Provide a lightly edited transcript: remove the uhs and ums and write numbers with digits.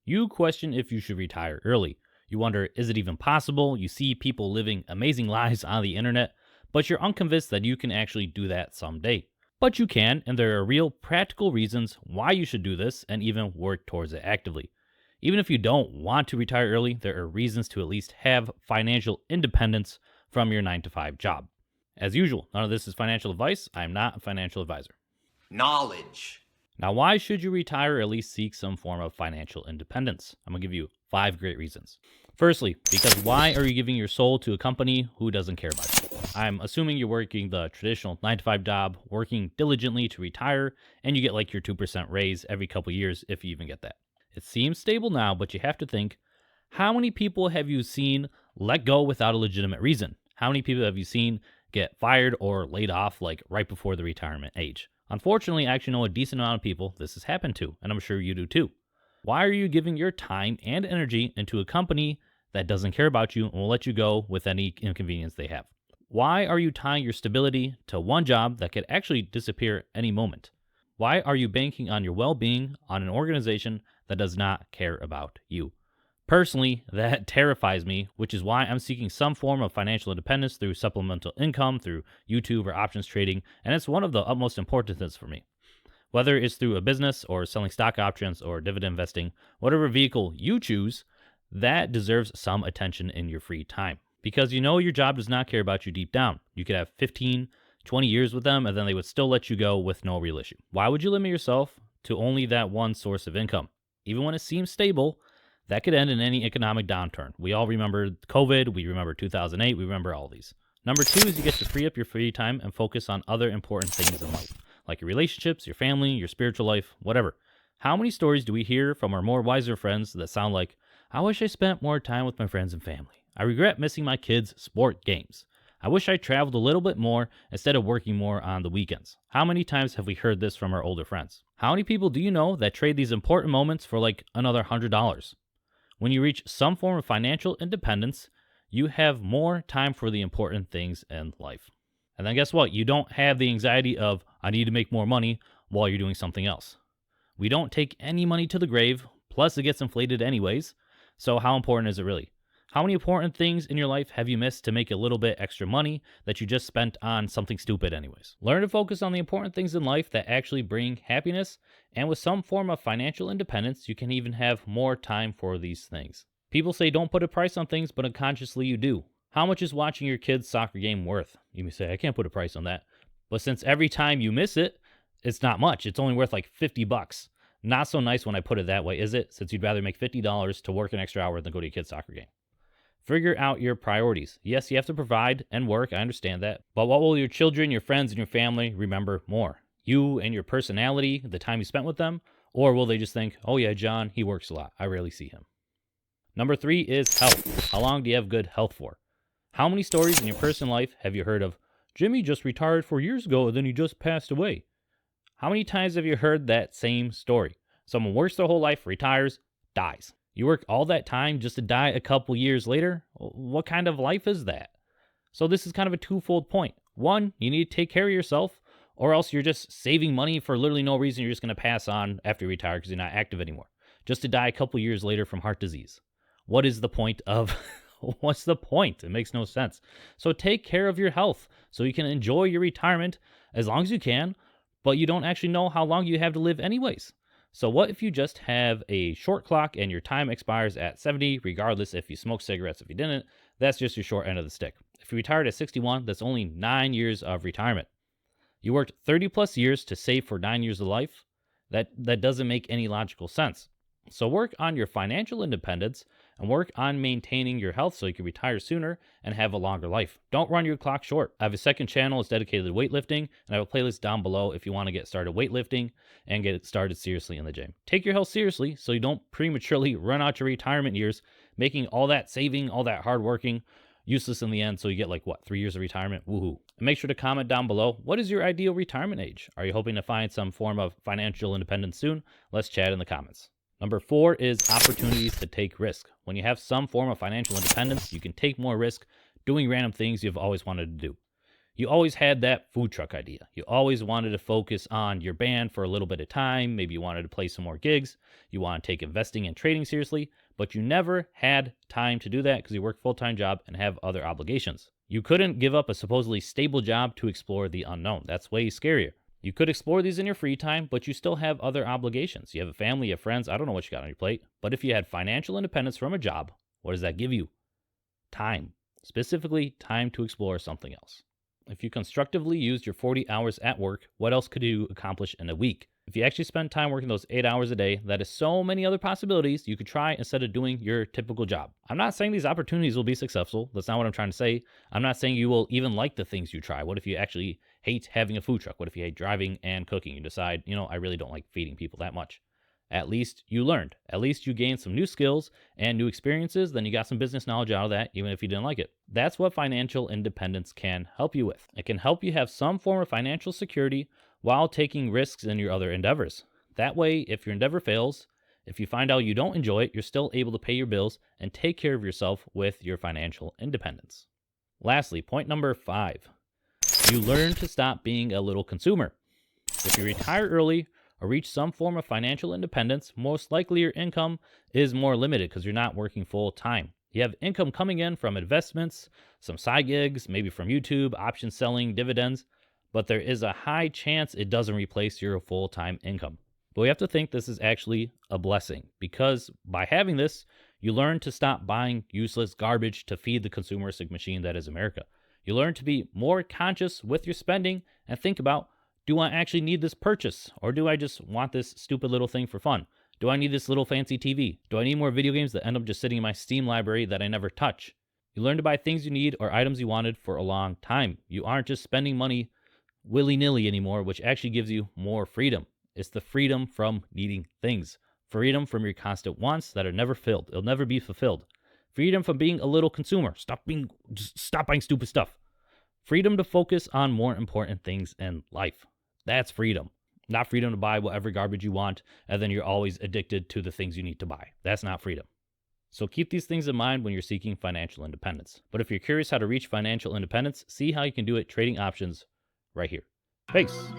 You question if you should retire early. You wonder, is it even possible? You see people living amazing lives on the internet, but you're unconvinced that you can actually do that someday. But you can, and there are real practical reasons why you should do this and even work towards it actively. Even if you don't want to retire early, there are reasons to at least have financial independence from your 9 to 5 job. As usual, none of this is financial advice. I'm not a financial advisor. Knowledge. Now, why should you retire or at least seek some form of financial independence? I'm going to give you 5 great reasons. Firstly, because why are you giving your soul to a company who doesn't care about you? I'm assuming you're working the traditional 9 to 5 job, working diligently to retire, and you get like your 2% raise every couple years if you even get that. It seems stable now, but you have to think, how many people have you seen let go without a legitimate reason? How many people have you seen get fired or laid off like right before the retirement age? Unfortunately, I actually know a decent amount of people this has happened to, and I'm sure you do too. Why are you giving your time and energy into a company that doesn't care about you and will let you go with any inconvenience they have? Why are you tying your stability to one job that could actually disappear any moment? Why are you banking on your well-being on an organization that does not care about you? Personally, that terrifies me, which is why I'm seeking some form of financial independence through supplemental income, through YouTube or options trading, and it's one of the utmost importance for me. Whether it's through a business or selling stock options or dividend investing, whatever vehicle you choose, that deserves some attention in your free time. Because you know your job does not care about you deep down. You could have 15, 20 years with them, and then they would still let you go with no real issue. Why would you limit yourself to only that one source of income? Even when it seems stable, that could end in any economic downturn. We all remember COVID, we remember 2008, we remember all these. Number 2 is you get to free up your free time and focus on other important things in life, like your relationships, your family, your spiritual life, whatever. How many stories do we hear from our more wiser friends that sound like, I wish I spent more time with my friends and family. I regret missing my kids' sport games. I wish I traveled a little bit more instead of working more on the weekends. How many times have we heard this from our older friends? How many people do you know that trade these important moments for like another $100? When you reach some form of financial independence, you have more time for the important things in life. And then guess what? You don't have the anxiety of, I need to make more money while you're doing something else. We don't take any money to the grave, plus it gets inflated anyways. So how important is it really? How many important things in your life have you missed to make a little bit extra money that you just spent on something stupid anyways? Learn to focus on the important things in life that actually bring happiness, and with some form of financial independence, you can even have more time for these things. People say don't put a price on things, but unconsciously you do. How much is watching your kid's soccer game worth? You may say, I can't put a price on that. But since every time you miss it, it's not much. It's only worth like $50. Not so nice when I put it that way, is it? Since you'd rather make $50 to work an extra hour than go to your kid's soccer game. Figure out your priorities. Yes, you have to provide and work. I understand that. But what will your children, your friends, and your family remember more? You and your personality, the time you spent with them? Or will they just think, oh yeah, John, he works a lot. I rarely see him. Number 3 is health. How long do you have good health for? How many stories in your personal life have you heard of, Jimmy just retired 4 years ago and then he just passed away? How many times have you heard that same story? Someone works their whole life, retires, dies. You work all that time just to die a couple years later? What kind of life is that? So this is kind of a twofold point. One, you need to take care of yourself, or else you're just saving money for literally no reason. You're just going to pass on after you retire because you're not active anymore, just to die a couple years later from heart disease. What is the point of, what's the point? It makes no sense. So take care of your health so you can enjoy your retirement as long as you can, but you don't actually know how long you have to live anyways. So what if you just have a short clock and your time expires at 70, regardless if you smoke cigarettes, if you didn't? That's just your short end of the stick. If you retired at 61, that's only 9 years of retirement. You worked 30 plus years to save for 9 years of life? That doesn't make any logical sense. So work on your financial independence and work on maintaining your health so you can retire sooner and have a longer life. Don't run your clock short. I have a second channel that's dedicated to weightlifting, and I have a playlist down below if you want to get started weightlifting and get started seriously in the gym. Take your health seriously so you don't prematurely run out your retirement years, making all that saving, all that hard working useless in the end, so you get 3 years of retirement? Woohoo. And make sure to comment down below, what is your ideal retirement age? Are you hoping to find some form of financial independence soon? Let's chat in the comments. Number 4 is opportunities to take risk. When you have some form of financial independence, you can take more risk doing random things you've always wanted to do. You always had that food truck idea. You always wanted to focus on your band for a little bit of time. Maybe you wanted to play some more gigs. You want to take investing and trading seriously, but you never had time to do that because you work a full-time job and have other obligations. You couldn't give up a supposedly stable job to explore the unknown. That's way scarier. You could explore these in your free time, but you still have other obligations. You have a family, you have friends. I don't know what you got on your plate. But if you had financial independence from a job, what does that give you? Time. Specifically, time to explore something else. If you constructively used your 40 hours at work, what else could you accomplish in a week? If you actually spend time working those 8 hours a day, that is so many other possibilities you could try instead of doing your typical job. I'm not saying these opportunities will be successful. That's not what I'm trying to say. I'm not saying you will even like the things you try. What if you actually hate having a food truck? What if you hate driving and cooking? You decide, I really don't like feeding people that much. At least you learned. At least you gained some new skills and new experiences. Then you got some business knowledge out of that, even if you didn't like it. That's what financial independence can help you with. It can help you have some form of financial security while taking risks in your other endeavors. That way, if your endeavor fails, if you find out you don't enjoy it, you're still able to pay your bills and take care of yourself with your financial independence. Lastly, point number 5. You learn to stop being a little consumer. If you retire early or reach some form of financial independence, most likely your income is more limited because you're not working full time. You have income coming in from investments, some side gigs, maybe from YouTube, option selling, dividends, but there is a high chance it doesn't replace your full-time income. But we have to think this is actually a blessing because by having this, you learn to stop buying useless garbage to feed the consumeristic machine that is America. You learn to be more conscious with your spending and think about, do I actually need this purchase? Or do I just want this stupid little thing for fun? Do I need this little fancy TV? Do I need more video games that end up just sitting in my Steam library that I never touch? You learn to buy things you need or items you wanted for a long time. You aren't just spending money willy-nilly anymore, which actually gives you more freedom. It's the freedom from needing things. Freedom from your constant wants that are never filled. It'll never be fulfilled. Freedom from being a little consumer. Stop buying stupid stuff. Freedom to focus on more important things in life. That's freedom. Not freedom to buy whatever garbage you want, and then you're always addicted to the things you need to buy. That's not freedom. So keep these things in mind when you're seeking financial independence. But if you're curious how to reach financial independence, see how you can do it trading options right here. Peace.